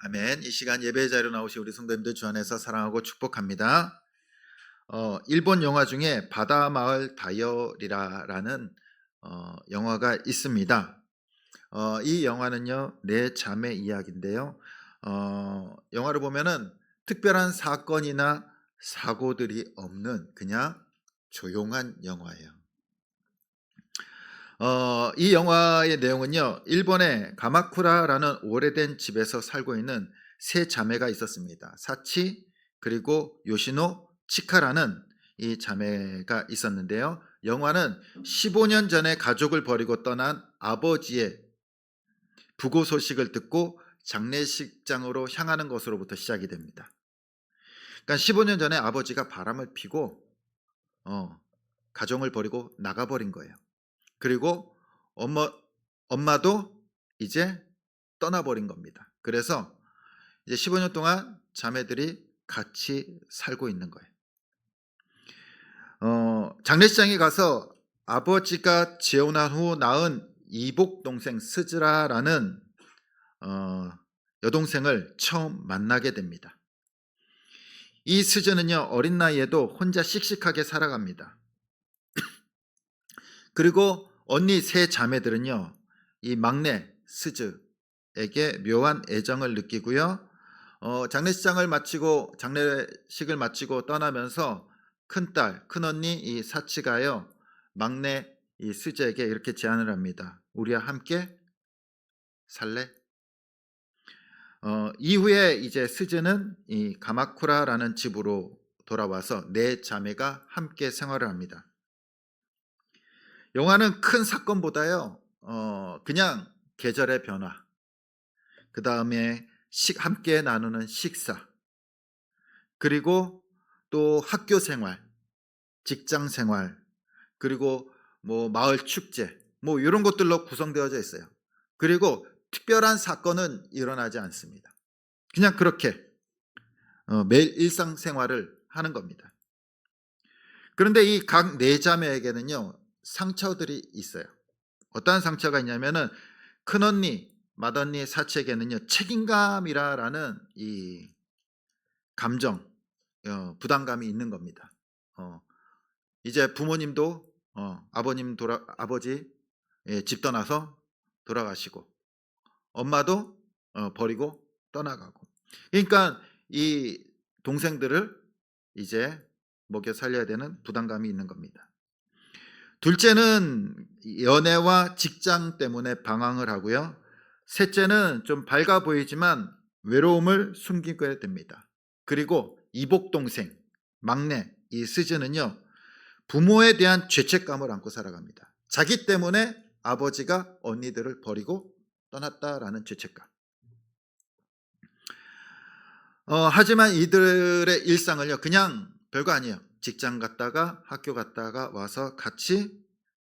아멘. 이 시간 예배 자리로 나오신 우리 성도님들 주 안에서 사랑하고 축복합니다. 일본 영화 중에 바다 마을 다이어리라는 영화가 있습니다. 이 영화는요, 네 자매 이야기인데요. 영화를 보면은 특별한 사건이나 사고들이 없는 그냥 조용한 영화예요. 이 영화의 내용은요, 일본의 가마쿠라라는 오래된 집에서 살고 있는 세 자매가 있었습니다. 사치, 그리고 요시노, 치카라는 이 자매가 있었는데요. 영화는 15년 전에 가족을 버리고 떠난 아버지의 부고 소식을 듣고 장례식장으로 향하는 것으로부터 시작이 됩니다. 그러니까 15년 전에 아버지가 바람을 피고 어, 가정을 버리고 나가버린 거예요. 그리고 엄마, 엄마도 이제 떠나버린 겁니다. 그래서 이제 15년 동안 자매들이 같이 살고 있는 거예요. 장례식장에 가서 아버지가 재혼한 후 낳은 이복 동생 스즈라라는 여동생을 처음 만나게 됩니다. 이 스즈는요, 어린 나이에도 혼자 씩씩하게 살아갑니다. 그리고 언니 세 자매들은요, 이 막내 스즈에게 묘한 애정을 느끼고요. 장례식을 마치고 떠나면서 큰딸, 큰언니 이 사치가요, 막내 이 스즈에게 이렇게 제안을 합니다. 우리와 함께 살래? 이후에 이제 스즈는 이 가마쿠라라는 집으로 돌아와서 네 자매가 함께 생활을 합니다. 영화는 큰 사건보다요, 그냥 계절의 변화, 그 다음에 함께 나누는 식사, 그리고 또 학교 생활, 직장 생활, 그리고 뭐 마을 축제, 뭐 이런 것들로 구성되어져 있어요. 그리고 특별한 사건은 일어나지 않습니다. 그냥 그렇게 매일 일상생활을 하는 겁니다. 그런데 이 각 네 자매에게는요, 상처들이 있어요. 어떠한 상처가 있냐면은 큰언니, 맏언니 사치에게는요, 책임감이라는 이 감정, 부담감이 있는 겁니다. 이제 부모님도 아버지 집 떠나서 돌아가시고, 엄마도 버리고 떠나가고. 그러니까 이 동생들을 이제 먹여 살려야 되는 부담감이 있는 겁니다. 둘째는 연애와 직장 때문에 방황을 하고요. 셋째는 좀 밝아 보이지만 외로움을 숨기게 됩니다. 그리고 이복 동생, 막내 이 스즈는요, 부모에 대한 죄책감을 안고 살아갑니다. 자기 때문에 아버지가 언니들을 버리고 떠났다라는 죄책감. 하지만 이들의 일상을요, 그냥 별거 아니에요. 직장 갔다가 학교 갔다가 와서 같이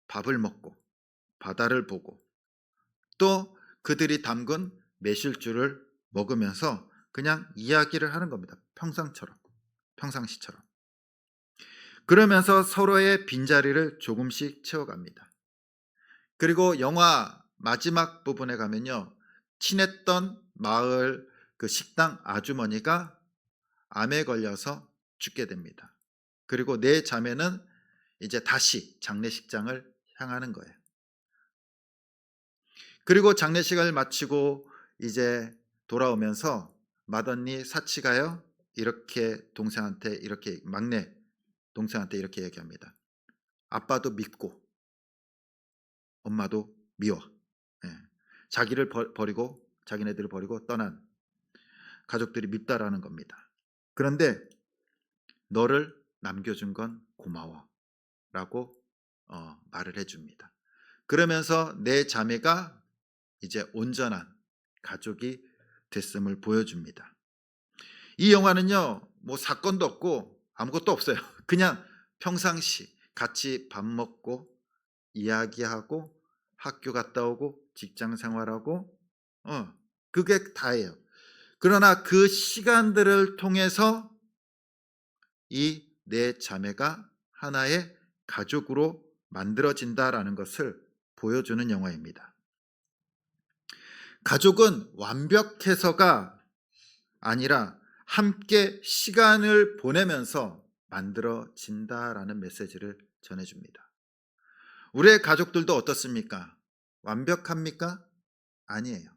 밥을 먹고 바다를 보고 또 그들이 담근 매실주를 먹으면서 그냥 이야기를 하는 겁니다. 평상시처럼. 그러면서 서로의 빈자리를 조금씩 채워갑니다. 그리고 영화 마지막 부분에 가면요, 친했던 마을 그 식당 아주머니가 암에 걸려서 죽게 됩니다. 그리고 네 자매는 이제 다시 장례식장을 향하는 거예요. 그리고 장례식을 마치고 이제 돌아오면서 맏언니 사치가요, 이렇게 막내 동생한테 이렇게 얘기합니다. 아빠도 믿고 엄마도 미워. 예. 자기네들을 버리고 떠난 가족들이 밉다라는 겁니다. 그런데 너를 남겨준 건 고마워 라고 말을 해줍니다. 그러면서 내 자매가 이제 온전한 가족이 됐음을 보여줍니다. 이 영화는요, 뭐 사건도 없고 아무것도 없어요. 그냥 평상시 같이 밥 먹고 이야기하고 학교 갔다 오고 직장 생활하고 그게 다예요. 그러나 그 시간들을 통해서 이 네 자매가 하나의 가족으로 만들어진다라는 것을 보여주는 영화입니다. 가족은 완벽해서가 아니라 함께 시간을 보내면서 만들어진다라는 메시지를 전해줍니다. 우리의 가족들도 어떻습니까? 완벽합니까? 아니에요.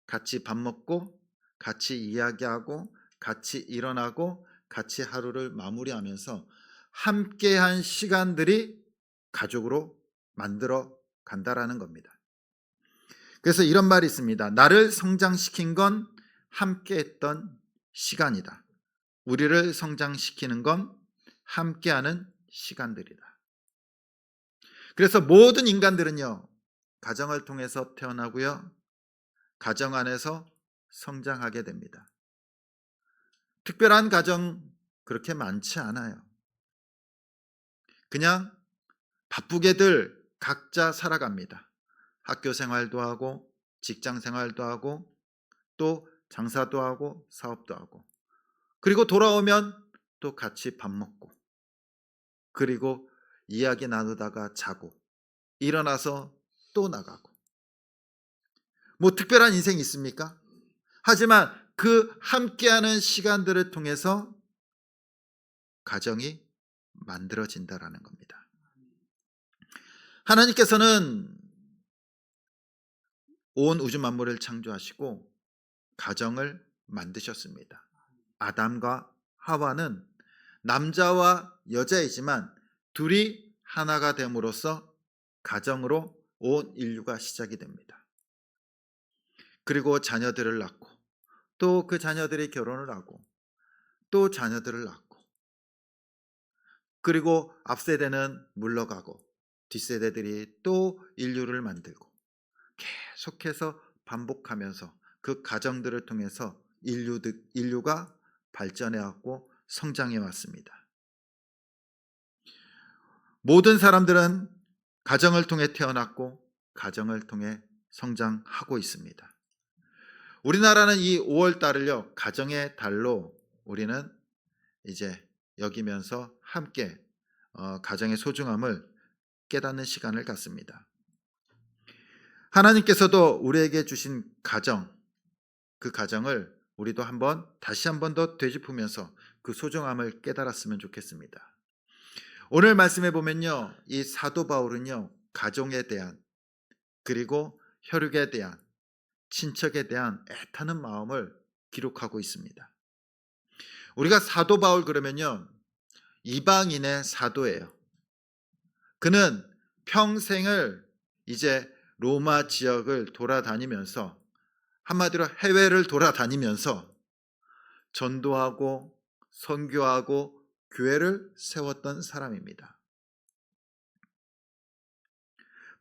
같이 밥 먹고, 같이 이야기하고, 같이 일어나고, 같이 하루를 마무리하면서 함께한 시간들이 가족으로 만들어 간다라는 겁니다. 그래서 이런 말이 있습니다. 나를 성장시킨 건 함께했던 시간이다. 우리를 성장시키는 건 함께하는 시간들이다. 그래서 모든 인간들은요, 가정을 통해서 태어나고요, 가정 안에서 성장하게 됩니다. 특별한 가정 그렇게 많지 않아요. 그냥 바쁘게들 각자 살아갑니다. 학교 생활도 하고, 직장 생활도 하고, 또 장사도 하고, 사업도 하고, 그리고 돌아오면 또 같이 밥 먹고, 그리고 이야기 나누다가 자고, 일어나서 또 나가고. 뭐 특별한 인생이 있습니까? 하지만 그 함께하는 시간들을 통해서 가정이 만들어진다라는 겁니다. 하나님께서는 온 우주 만물을 창조하시고 가정을 만드셨습니다. 아담과 하와는 남자와 여자이지만 둘이 하나가 됨으로써 가정으로 온 인류가 시작이 됩니다. 그리고 자녀들을 낳고, 또 그 자녀들이 결혼을 하고, 또 자녀들을 낳고, 그리고 앞세대는 물러가고 뒷세대들이 또 인류를 만들고, 계속해서 반복하면서 그 가정들을 통해서 인류가 발전해 왔고 성장해 왔습니다. 모든 사람들은 가정을 통해 태어났고 가정을 통해 성장하고 있습니다. 우리나라는 이 5월 달을요, 가정의 달로 우리는 이제 여기면서 함께 가정의 소중함을 깨닫는 시간을 갖습니다. 하나님께서도 우리에게 주신 가정, 그 가정을 우리도 다시 한 번 더 되짚으면서 그 소중함을 깨달았으면 좋겠습니다. 오늘 말씀해 보면요, 이 사도 바울은요, 가정에 대한, 그리고 혈육에 대한, 친척에 대한 애타는 마음을 기록하고 있습니다. 우리가 사도 바울 그러면요, 이방인의 사도예요. 그는 평생을 이제 로마 지역을 돌아다니면서, 한마디로 해외를 돌아다니면서 전도하고 선교하고 교회를 세웠던 사람입니다.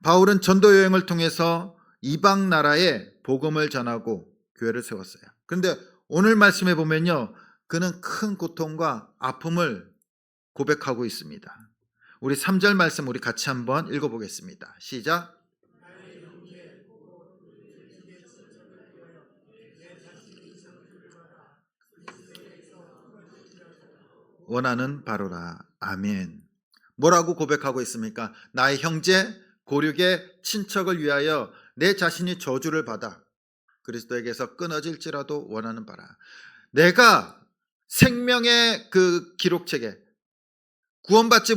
바울은 전도 여행을 통해서 이방 나라에 복음을 전하고 교회를 세웠어요. 그런데 오늘 말씀에 보면요, 그는 큰 고통과 아픔을 고백하고 있습니다. 우리 3절 말씀 우리 같이 한번 읽어보겠습니다. 시작. 원하는 바로라. 아멘. 뭐라고 고백하고 있습니까? 나의 형제, 고륙의 친척을 위하여 내 자신이 저주를 받아 그리스도에게서 끊어질지라도 원하는 바라. 내가 생명의 그 기록책에 구원받지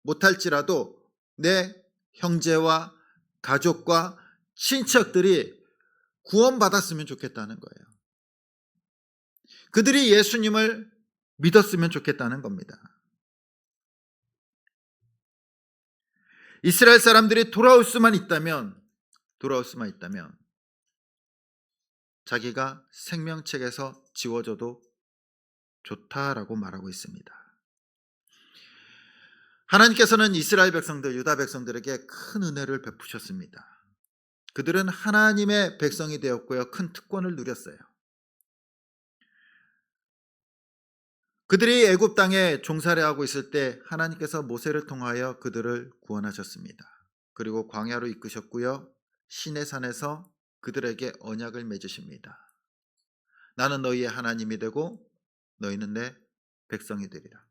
못할지라도 내 형제와 가족과 친척들이 구원받았으면 좋겠다는 거예요. 그들이 예수님을 믿었으면 좋겠다는 겁니다. 이스라엘 사람들이 돌아올 수만 있다면 자기가 생명책에서 지워져도 좋다라고 말하고 있습니다. 하나님께서는 이스라엘 백성들, 유다 백성들에게 큰 은혜를 베푸셨습니다. 그들은 하나님의 백성이 되었고요, 큰 특권을 누렸어요. 그들이 애굽 땅에 종살이하고 있을 때 하나님께서 모세를 통하여 그들을 구원하셨습니다. 그리고 광야로 이끄셨고요, 시내산에서 그들에게 언약을 맺으십니다. 나는 너희의 하나님이 되고 너희는 내 백성이 되리라.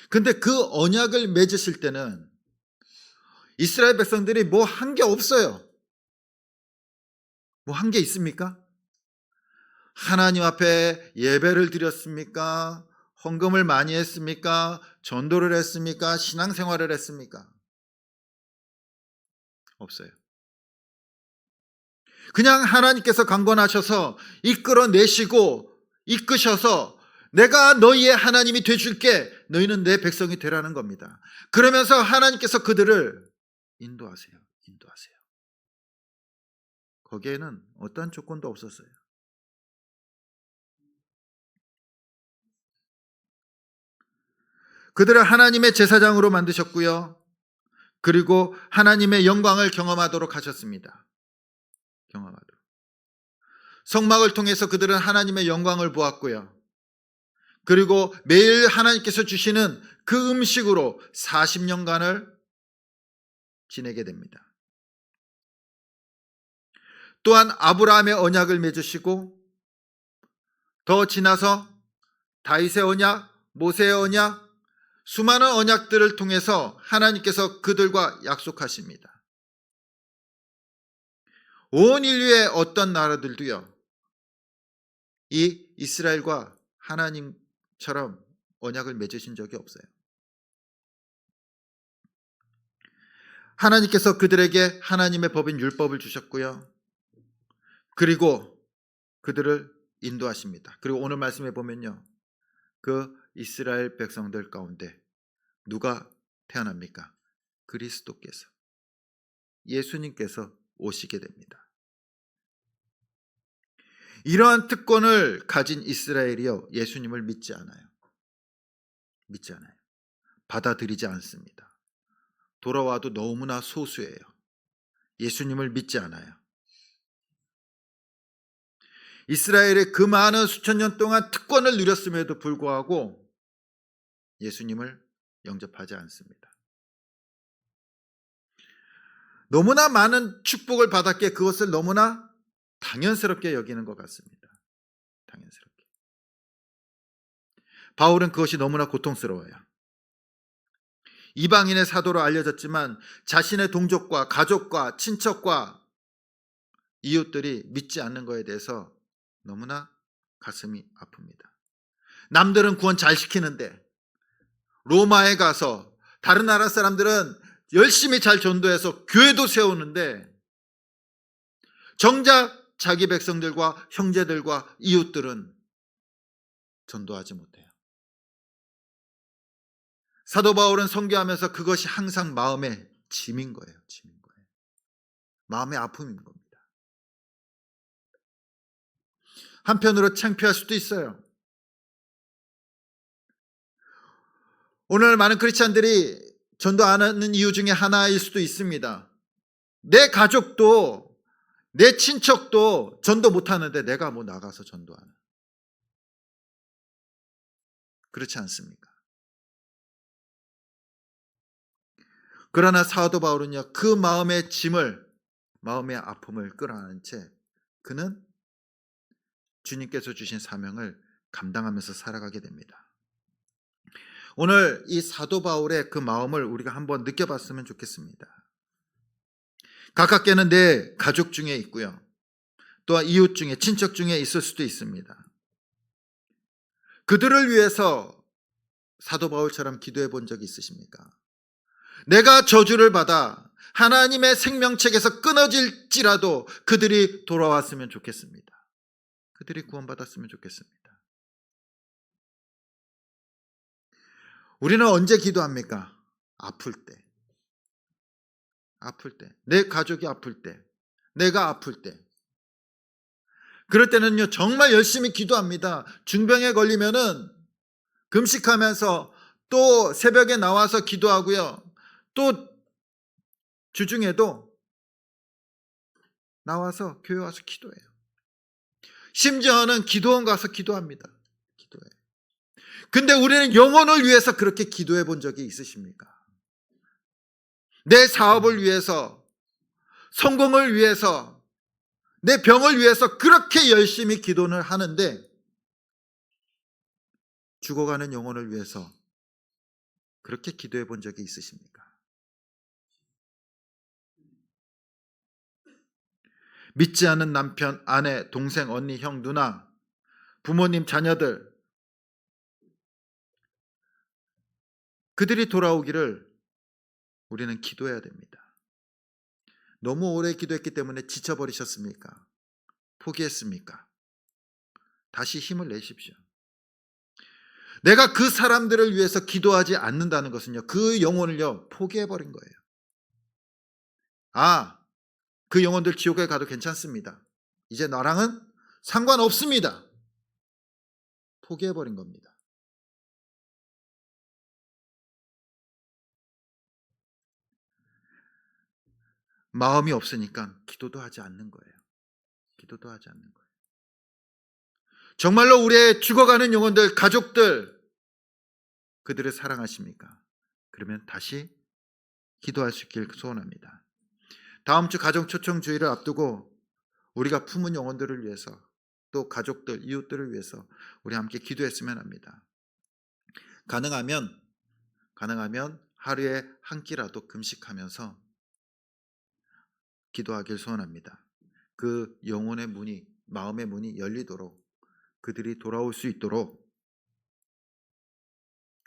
근데 그 언약을 맺으실 때는 이스라엘 백성들이 뭐 한 게 없어요. 뭐 한 게 있습니까? 하나님 앞에 예배를 드렸습니까? 헌금을 많이 했습니까? 전도를 했습니까? 신앙생활을 했습니까? 없어요. 그냥 하나님께서 강권하셔서 이끌어내시고 이끄셔서 내가 너희의 하나님이 되줄게. 너희는 내 백성이 되라는 겁니다. 그러면서 하나님께서 그들을 인도하세요. 인도하세요. 거기에는 어떠한 조건도 없었어요. 그들을 하나님의 제사장으로 만드셨고요. 그리고 하나님의 영광을 경험하도록 하셨습니다. 경험하도록. 성막을 통해서 그들은 하나님의 영광을 보았고요. 그리고 매일 하나님께서 주시는 그 음식으로 40년간을 지내게 됩니다. 또한 아브라함의 언약을 맺으시고 더 지나서 다윗의 언약, 모세의 언약, 수많은 언약들을 통해서 하나님께서 그들과 약속하십니다. 온 인류의 어떤 나라들도요, 이 이스라엘과 하나님처럼 언약을 맺으신 적이 없어요. 하나님께서 그들에게 하나님의 법인 율법을 주셨고요. 그리고 그들을 인도하십니다. 그리고 오늘 말씀에 보면요, 그 이스라엘 백성들 가운데 누가 태어납니까? 그리스도께서, 예수님께서 오시게 됩니다. 이러한 특권을 가진 이스라엘이요, 예수님을 믿지 않아요. 믿지 않아요. 받아들이지 않습니다. 돌아와도 너무나 소수예요. 예수님을 믿지 않아요. 이스라엘의 그 많은 수천 년 동안 특권을 누렸음에도 불구하고 예수님을 영접하지 않습니다. 너무나 많은 축복을 받았기에 그것을 너무나 당연스럽게 여기는 것 같습니다. 당연스럽게. 바울은 그것이 너무나 고통스러워요. 이방인의 사도로 알려졌지만 자신의 동족과 가족과 친척과 이웃들이 믿지 않는 것에 대해서 너무나 가슴이 아픕니다. 남들은 구원 잘 시키는데 로마에 가서 다른 나라 사람들은 열심히 잘 전도해서 교회도 세우는데 정작 자기 백성들과 형제들과 이웃들은 전도하지 못해요. 사도 바울은 선교하면서 그것이 항상 마음의 짐인 거예요. 짐인 거예요. 마음의 아픔인 겁니다. 한편으로 창피할 수도 있어요. 오늘 많은 크리스찬들이 전도 안 하는 이유 중에 하나일 수도 있습니다. 내 가족도 내 친척도 전도 못하는데 내가 뭐 나가서 전도하나. 그렇지 않습니까? 그러나 사도 바울은요, 그 마음의 짐을, 마음의 아픔을 끌어안은 채 그는 주님께서 주신 사명을 감당하면서 살아가게 됩니다. 오늘 이 사도 바울의 그 마음을 우리가 한번 느껴봤으면 좋겠습니다. 가깝게는 내 가족 중에 있고요, 또한 이웃 중에, 친척 중에 있을 수도 있습니다. 그들을 위해서 사도 바울처럼 기도해 본 적이 있으십니까? 내가 저주를 받아 하나님의 생명책에서 끊어질지라도 그들이 돌아왔으면 좋겠습니다. 그들이 구원받았으면 좋겠습니다. 우리는 언제 기도합니까? 아플 때. 아플 때. 내 가족이 아플 때. 내가 아플 때. 그럴 때는요, 정말 열심히 기도합니다. 중병에 걸리면은 금식하면서 또 새벽에 나와서 기도하고요. 또 주중에도 나와서 교회 와서 기도해요. 심지어는 기도원 가서 기도합니다. 기도해요. 근데 우리는 영혼을 위해서 그렇게 기도해 본 적이 있으십니까? 내 사업을 위해서, 성공을 위해서, 내 병을 위해서 그렇게 열심히 기도를 하는데 죽어가는 영혼을 위해서 그렇게 기도해 본 적이 있으십니까? 믿지 않는 남편, 아내, 동생, 언니, 형, 누나, 부모님, 자녀들, 그들이 돌아오기를 우리는 기도해야 됩니다. 너무 오래 기도했기 때문에 지쳐버리셨습니까? 포기했습니까? 다시 힘을 내십시오. 내가 그 사람들을 위해서 기도하지 않는다는 것은요, 그 영혼을요, 포기해버린 거예요. 아, 그 영혼들 지옥에 가도 괜찮습니다. 이제 나랑은 상관없습니다. 포기해버린 겁니다. 마음이 없으니까 기도도 하지 않는 거예요. 기도도 하지 않는 거예요. 정말로 우리의 죽어가는 영혼들, 가족들, 그들을 사랑하십니까? 그러면 다시 기도할 수 있길 소원합니다. 다음 주 가정 초청 주일을 앞두고 우리가 품은 영혼들을 위해서, 또 가족들, 이웃들을 위해서 우리 함께 기도했으면 합니다. 가능하면 하루에 한 끼라도 금식하면서 기도하길 소원합니다. 그 영혼의 문이, 마음의 문이 열리도록, 그들이 돌아올 수 있도록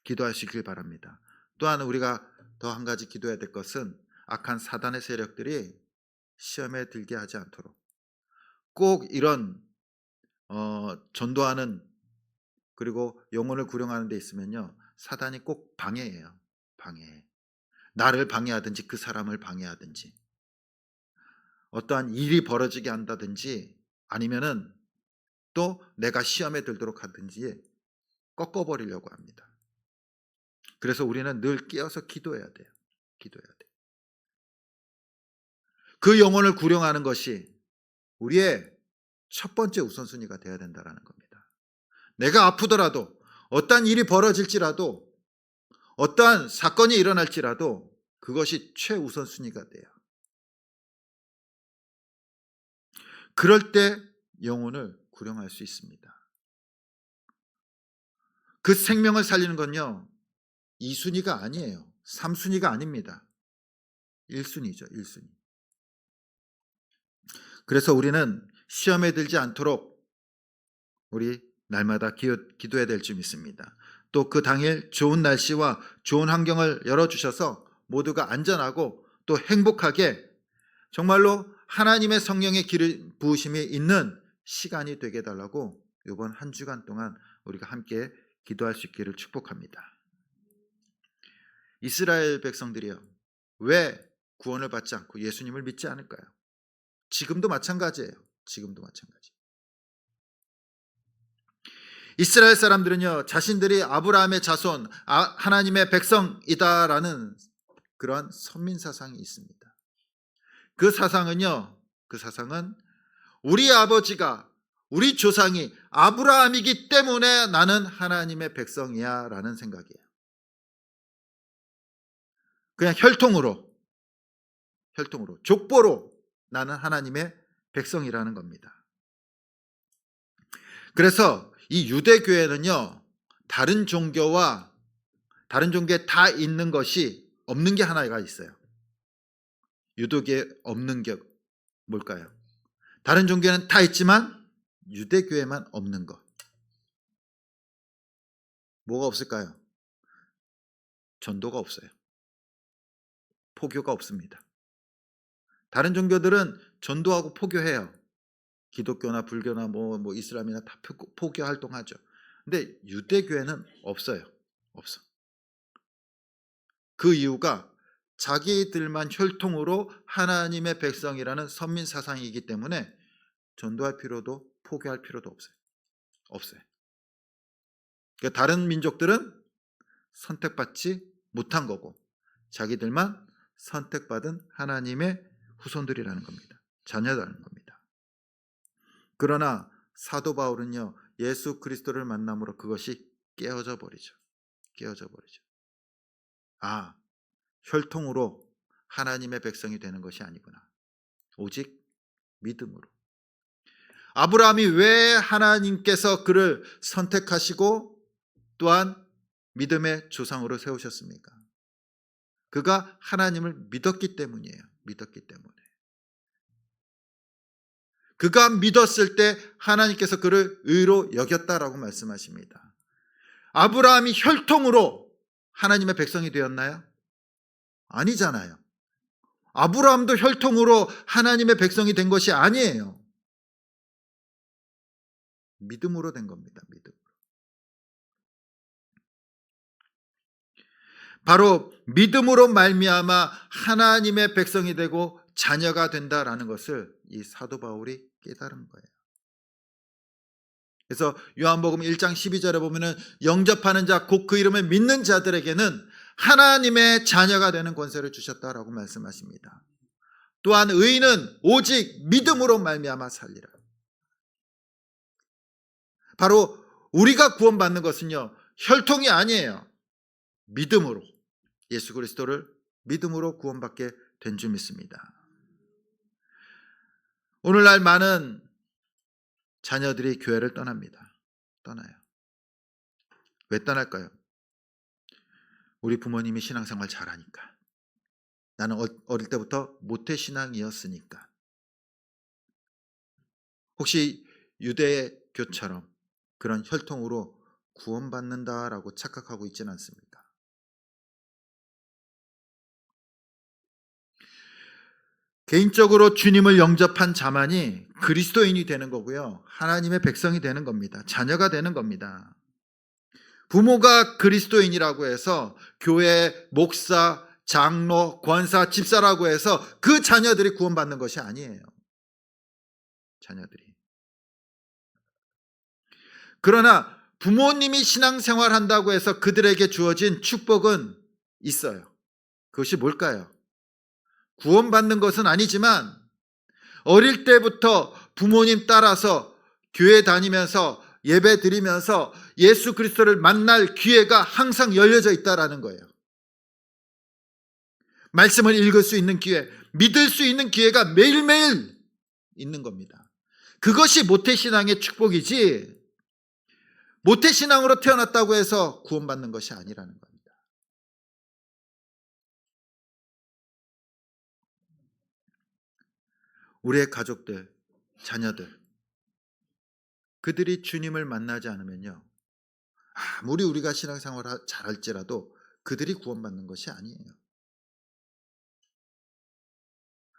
기도하시길 바랍니다. 또한 우리가 더 한 가지 기도해야 될 것은 악한 사단의 세력들이 시험에 들게 하지 않도록, 꼭 이런 전도하는, 그리고 영혼을 구령하는 데 있으면요, 사단이 꼭 방해해요. 방해해. 나를 방해하든지 그 사람을 방해하든지, 어떠한 일이 벌어지게 한다든지, 아니면은 또 내가 시험에 들도록 하든지 꺾어버리려고 합니다. 그래서 우리는 늘 깨어서 기도해야 돼요. 기도해야 돼요. 그 영혼을 구령하는 것이 우리의 첫 번째 우선순위가 되어야 된다는 겁니다. 내가 아프더라도, 어떠한 일이 벌어질지라도, 어떠한 사건이 일어날지라도 그것이 최우선순위가 돼요. 그럴 때 영혼을 구령할 수 있습니다. 그 생명을 살리는 건요, 2순위가 아니에요. 3순위가 아닙니다. 1순위죠. 1순위. 그래서 우리는 시험에 들지 않도록 우리 날마다 기도해야 될 줄 믿습니다. 또 그 당일 좋은 날씨와 좋은 환경을 열어주셔서 모두가 안전하고 또 행복하게, 정말로 하나님의 성령의 기름 부으심이 있는 시간이 되게 해달라고 이번 한 주간 동안 우리가 함께 기도할 수 있기를 축복합니다. 이스라엘 백성들이요, 왜 구원을 받지 않고 예수님을 믿지 않을까요? 지금도 마찬가지예요. 지금도 마찬가지. 이스라엘 사람들은요, 자신들이 아브라함의 자손, 하나님의 백성이다라는 그러한 선민 사상이 있습니다. 그 사상은 우리 아버지가, 우리 조상이 아브라함이기 때문에 나는 하나님의 백성이야 라는 생각이에요. 그냥 혈통으로, 족보로 나는 하나님의 백성이라는 겁니다. 그래서 이 유대교회는요, 다른 종교에 다 있는 것이 없는 게 하나가 있어요. 유대교에 없는 게 뭘까요? 다른 종교는 다 있지만 유대교회만 없는 것. 뭐가 없을까요? 전도가 없어요. 포교가 없습니다. 다른 종교들은 전도하고 포교해요. 기독교나 불교나 뭐 이슬람이나 다 포교 활동하죠. 근데 유대교회는 없어요. 없어. 그 이유가 자기들만 혈통으로 하나님의 백성이라는 선민 사상이기 때문에 전도할 필요도 포교할 필요도 없어요. 그러니까 다른 민족들은 선택받지 못한 거고 자기들만 선택받은 하나님의 후손들이라는 겁니다. 자녀라는 겁니다. 그러나 사도 바울은요, 예수 그리스도를 만남으로 그것이 깨어져 버리죠. 아, 혈통으로 하나님의 백성이 되는 것이 아니구나. 오직 믿음으로. 아브라함이 왜 하나님께서 그를 선택하시고 또한 믿음의 조상으로 세우셨습니까? 그가 하나님을 믿었기 때문이에요. 믿었기 때문에. 그가 믿었을 때 하나님께서 그를 의로 여겼다라고 말씀하십니다. 아브라함이 혈통으로 하나님의 백성이 되었나요? 아니잖아요. 아브라함도 혈통으로 하나님의 백성이 된 것이 아니에요. 믿음으로 된 겁니다. 믿음. 바로 믿음으로 말미암아 하나님의 백성이 되고 자녀가 된다라는 것을 이 사도 바울이 깨달은 거예요. 그래서 요한복음 1장 12절에 보면은 영접하는 자 곧 그 이름을 믿는 자들에게는 하나님의 자녀가 되는 권세를 주셨다라고 말씀하십니다. 또한 의인은 오직 믿음으로 말미암아 살리라. 바로 우리가 구원받는 것은요, 혈통이 아니에요. 믿음으로, 예수 그리스도를 믿음으로 구원받게 된 줄 믿습니다. 오늘날 많은 자녀들이 교회를 떠납니다. 떠나요. 왜 떠날까요? 우리 부모님이 신앙생활 잘하니까. 나는 어릴 때부터 모태신앙이었으니까. 혹시 유대교처럼 그런 혈통으로 구원받는다라고 착각하고 있지는 않습니까? 개인적으로 주님을 영접한 자만이 그리스도인이 되는 거고요. 하나님의 백성이 되는 겁니다. 자녀가 되는 겁니다. 부모가 그리스도인이라고 해서 교회, 목사, 장로, 권사, 집사라고 해서 그 자녀들이 구원받는 것이 아니에요. 자녀들이. 그러나 부모님이 신앙생활 한다고 해서 그들에게 주어진 축복은 있어요. 그것이 뭘까요? 구원받는 것은 아니지만 어릴 때부터 부모님 따라서 교회 다니면서 예배 드리면서 예수 그리스도를 만날 기회가 항상 열려져 있다라는 거예요. 말씀을 읽을 수 있는 기회, 믿을 수 있는 기회가 매일매일 있는 겁니다. 그것이 모태신앙의 축복이지 모태신앙으로 태어났다고 해서 구원받는 것이 아니라는 겁니다. 우리의 가족들, 자녀들, 그들이 주님을 만나지 않으면요, 아무리 우리가 신앙생활을 잘할지라도 그들이 구원받는 것이 아니에요.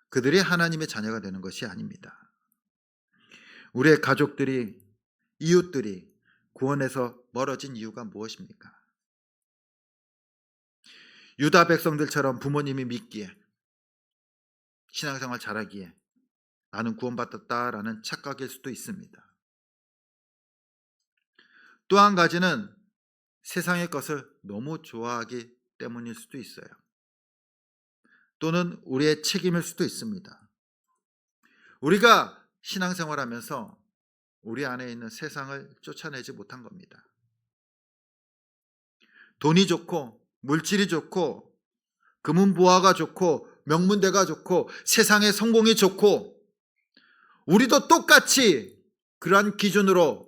그들이 하나님의 자녀가 되는 것이 아닙니다. 우리의 가족들이, 이웃들이 구원에서 멀어진 이유가 무엇입니까? 유다 백성들처럼 부모님이 믿기에, 신앙생활 잘하기에 나는 구원받았다라는 착각일 수도 있습니다. 또 한 가지는 세상의 것을 너무 좋아하기 때문일 수도 있어요. 또는 우리의 책임일 수도 있습니다. 우리가 신앙생활하면서 우리 안에 있는 세상을 쫓아내지 못한 겁니다. 돈이 좋고 물질이 좋고 금은보화가 좋고 명문대가 좋고 세상의 성공이 좋고 우리도 똑같이 그러한 기준으로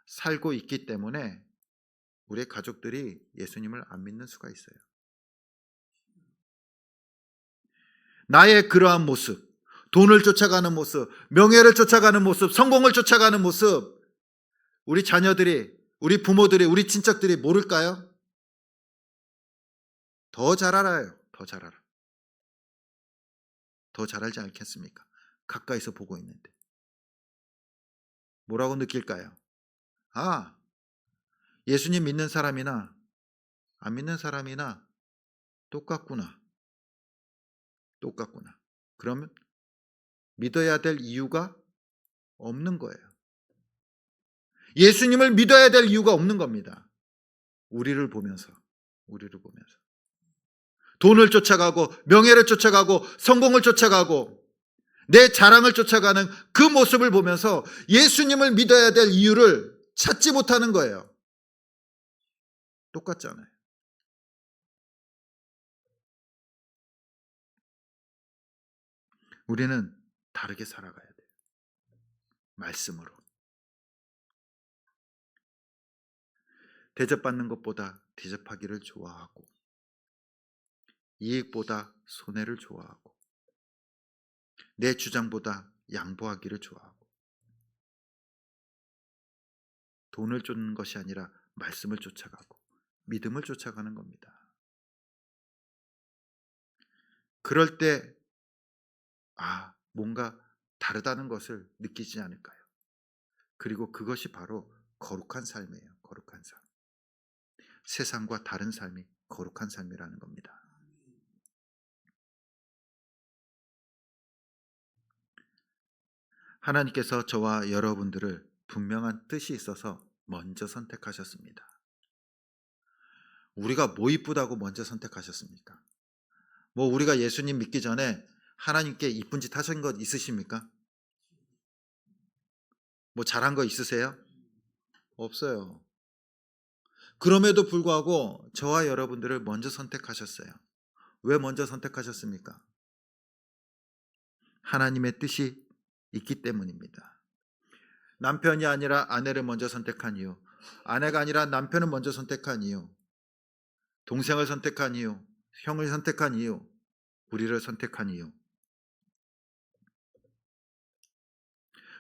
살고 있기 때문에 우리의 가족들이 예수님을 안 믿는 수가 있어요. 나의 그러한 모습, 돈을 쫓아가는 모습, 명예를 쫓아가는 모습, 성공을 쫓아가는 모습, 우리 자녀들이, 우리 부모들이, 우리 친척들이 모를까요? 더 잘 알아요. 더 잘 알아. 더 잘 알지 않겠습니까? 가까이서 보고 있는데. 뭐라고 느낄까요? 아, 예수님 믿는 사람이나 안 믿는 사람이나 똑같구나. 똑같구나. 그러면 믿어야 될 이유가 없는 거예요. 예수님을 믿어야 될 이유가 없는 겁니다. 우리를 보면서. 돈을 쫓아가고 명예를 쫓아가고 성공을 쫓아가고 내 자랑을 쫓아가는 그 모습을 보면서 예수님을 믿어야 될 이유를 찾지 못하는 거예요. 똑같잖아요. 우리는 다르게 살아가야 돼요. 말씀으로. 대접받는 것보다 대접하기를 좋아하고 이익보다 손해를 좋아하고 내 주장보다 양보하기를 좋아하고 돈을 쫓는 것이 아니라 말씀을 쫓아가고 믿음을 쫓아가는 겁니다. 그럴 때 뭔가 다르다는 것을 느끼지 않을까요? 그리고 그것이 바로 거룩한 삶이에요. 거룩한 삶. 세상과 다른 삶이 거룩한 삶이라는 겁니다. 하나님께서 저와 여러분들을 분명한 뜻이 있어서 먼저 선택하셨습니다. 우리가 뭐 이쁘다고 먼저 선택하셨습니까? 뭐 우리가 예수님 믿기 전에 하나님께 이쁜 짓 하신 것 있으십니까? 뭐 잘한 거 있으세요? 없어요. 그럼에도 불구하고 저와 여러분들을 먼저 선택하셨어요. 왜 먼저 선택하셨습니까? 하나님의 뜻이 있기 때문입니다. 남편이 아니라 아내를 먼저 선택한 이유, 아내가 아니라 남편을 먼저 선택한 이유, 동생을 선택한 이유, 형을 선택한 이유, 우리를 선택한 이유.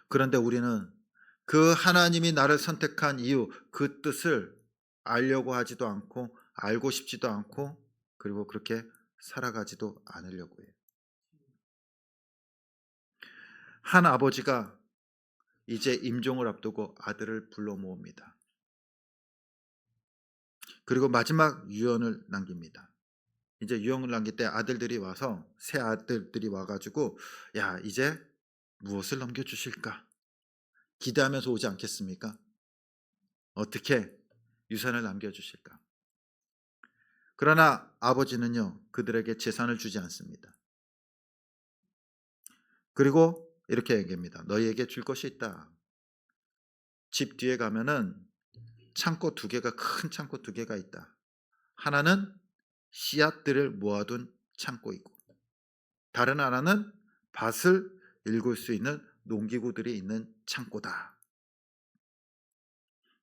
그런데 우리는 그 하나님이 나를 선택한 이유, 그 뜻을 알려고 하지도 않고 알고 싶지도 않고 그리고 그렇게 살아가지도 않으려고 해요. 한 아버지가 이제 임종을 앞두고 아들을 불러 모읍니다. 그리고 마지막 유언을 남깁니다. 이제 유언을 남길 때 아들들이 와서 새 아들들이 와가지고 야 이제 무엇을 넘겨주실까 기대하면서 오지 않겠습니까? 어떻게 유산을 남겨주실까? 그러나 아버지는요 그들에게 재산을 주지 않습니다. 그리고 이렇게 얘기합니다. 너희에게 줄 것이 있다. 집 뒤에 가면은 창고 두 개가 큰 창고 두 개가 있다. 하나는 씨앗들을 모아둔 창고이고 다른 하나는 밭을 일굴 수 있는 농기구들이 있는 창고다.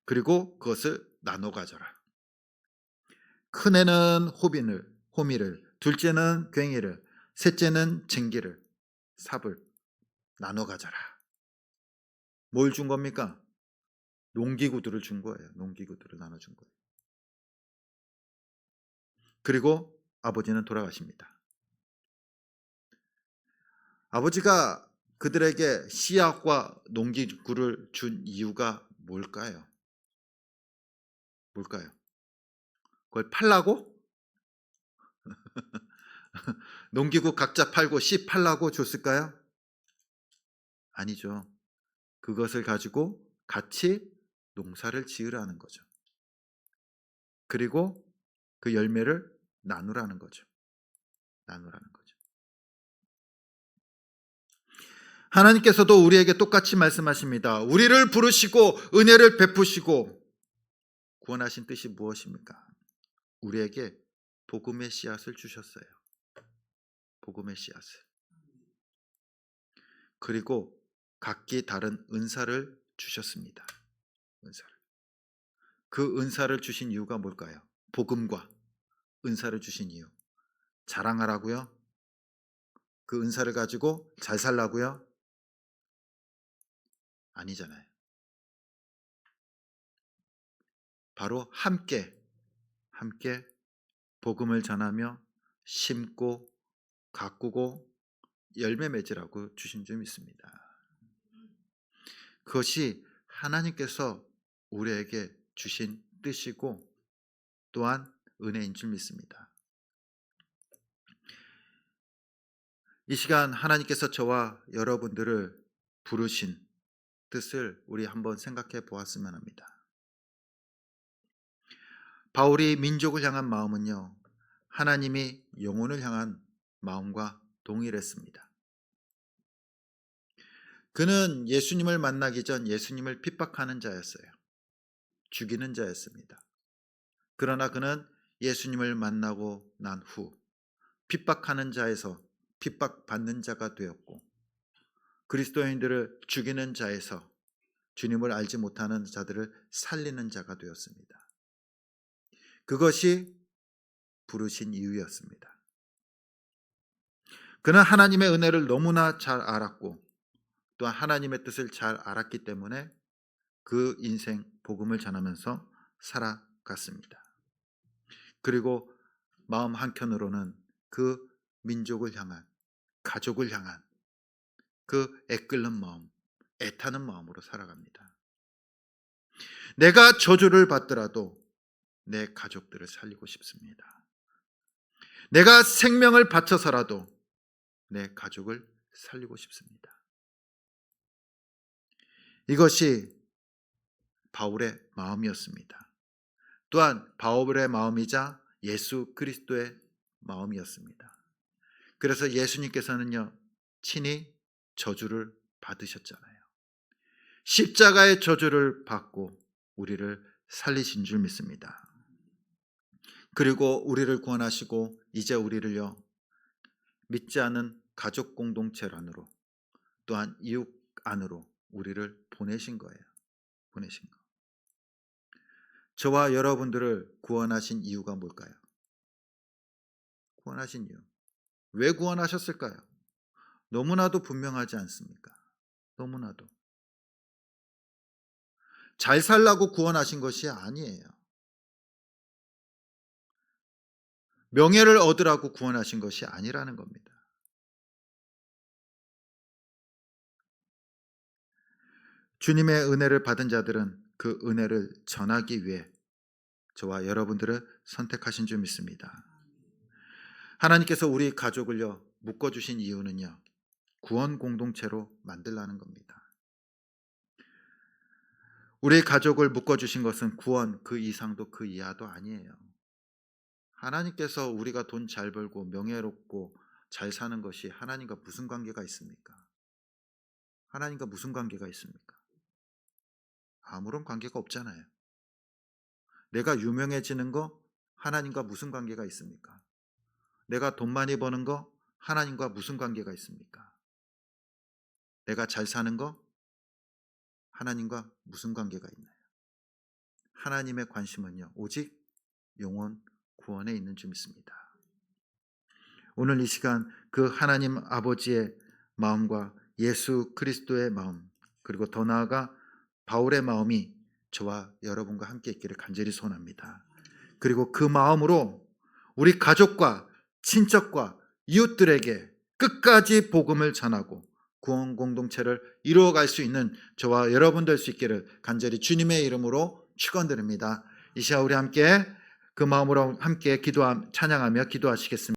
그리고 그것을 나눠 가져라. 큰애는 호미를, 둘째는 괭이를, 셋째는 쟁기를, 삽을 나눠 가져라. 뭘 준 겁니까? 농기구들을 준 거예요. 농기구들을 나눠준 거예요. 그리고 아버지는 돌아가십니다. 아버지가 그들에게 씨앗과 농기구를 준 이유가 뭘까요? 뭘까요? 그걸 팔라고? 농기구 각자 팔고 씨 팔라고 줬을까요? 아니죠. 그것을 가지고 같이 농사를 지으라는 거죠. 그리고 그 열매를 나누라는 거죠. 나누라는 거죠. 하나님께서도 우리에게 똑같이 말씀하십니다. 우리를 부르시고 은혜를 베푸시고 구원하신 뜻이 무엇입니까? 우리에게 복음의 씨앗을 주셨어요. 복음의 씨앗을. 그리고 각기 다른 은사를 주셨습니다. 은사를. 그 은사를 주신 이유가 뭘까요? 복음과 은사를 주신 이유. 자랑하라고요? 그 은사를 가지고 잘 살라고요? 아니잖아요. 바로 함께 복음을 전하며 심고 가꾸고 열매 맺으라고 주신 점 있습니다. 그것이 하나님께서 우리에게 주신 뜻이고 또한 은혜인 줄 믿습니다. 이 시간 하나님께서 저와 여러분들을 부르신 뜻을 우리 한번 생각해 보았으면 합니다. 바울이 민족을 향한 마음은요, 하나님이 영혼을 향한 마음과 동일했습니다. 그는 예수님을 만나기 전 예수님을 핍박하는 자였어요. 죽이는 자였습니다. 그러나 그는 예수님을 만나고 난 후 핍박하는 자에서 핍박받는 자가 되었고 그리스도인들을 죽이는 자에서 주님을 알지 못하는 자들을 살리는 자가 되었습니다. 그것이 부르신 이유였습니다. 그는 하나님의 은혜를 너무나 잘 알았고 또한 하나님의 뜻을 잘 알았기 때문에 그 인생 복음을 전하면서 살아갔습니다. 그리고 마음 한켠으로는 그 민족을 향한, 가족을 향한 그 애끓는 마음, 애타는 마음으로 살아갑니다. 내가 저주를 받더라도 내 가족들을 살리고 싶습니다. 내가 생명을 바쳐서라도 내 가족을 살리고 싶습니다. 이것이 바울의 마음이었습니다. 또한 바울의 마음이자 예수 그리스도의 마음이었습니다. 그래서 예수님께서는요, 친히 저주를 받으셨잖아요. 십자가의 저주를 받고 우리를 살리신 줄 믿습니다. 그리고 우리를 구원하시고 이제 우리를요, 믿지 않은 가족 공동체 안으로, 또한 이웃 안으로 우리를 보내신 거예요. 보내신 거. 저와 여러분들을 구원하신 이유가 뭘까요? 구원하신 이유. 왜 구원하셨을까요? 너무나도 분명하지 않습니까? 너무나도. 잘 살라고 구원하신 것이 아니에요. 명예를 얻으라고 구원하신 것이 아니라는 겁니다. 주님의 은혜를 받은 자들은 그 은혜를 전하기 위해 저와 여러분들을 선택하신 줄 믿습니다. 하나님께서 우리 가족을요, 묶어주신 이유는요, 구원 공동체로 만들라는 겁니다. 우리 가족을 묶어주신 것은 구원 그 이상도 그 이하도 아니에요. 하나님께서 우리가 돈 잘 벌고 명예롭고 잘 사는 것이 하나님과 무슨 관계가 있습니까? 하나님과 무슨 관계가 있습니까? 아무런 관계가 없잖아요. 내가 유명해지는 거 하나님과 무슨 관계가 있습니까? 내가 돈 많이 버는 거 하나님과 무슨 관계가 있습니까? 내가 잘 사는 거 하나님과 무슨 관계가 있나요? 하나님의 관심은요, 오직 영혼 구원에 있는 줄 믿습니다. 오늘 이 시간 그 하나님 아버지의 마음과 예수 그리스도의 마음, 그리고 더 나아가 바울의 마음이 저와 여러분과 함께 있기를 간절히 소원합니다. 그리고 그 마음으로 우리 가족과 친척과 이웃들에게 끝까지 복음을 전하고 구원 공동체를 이루어갈 수 있는 저와 여러분 될 수 있기를 간절히 주님의 이름으로 축원드립니다. 이 시간 우리 함께 그 마음으로 함께 찬양하며 기도하시겠습니다.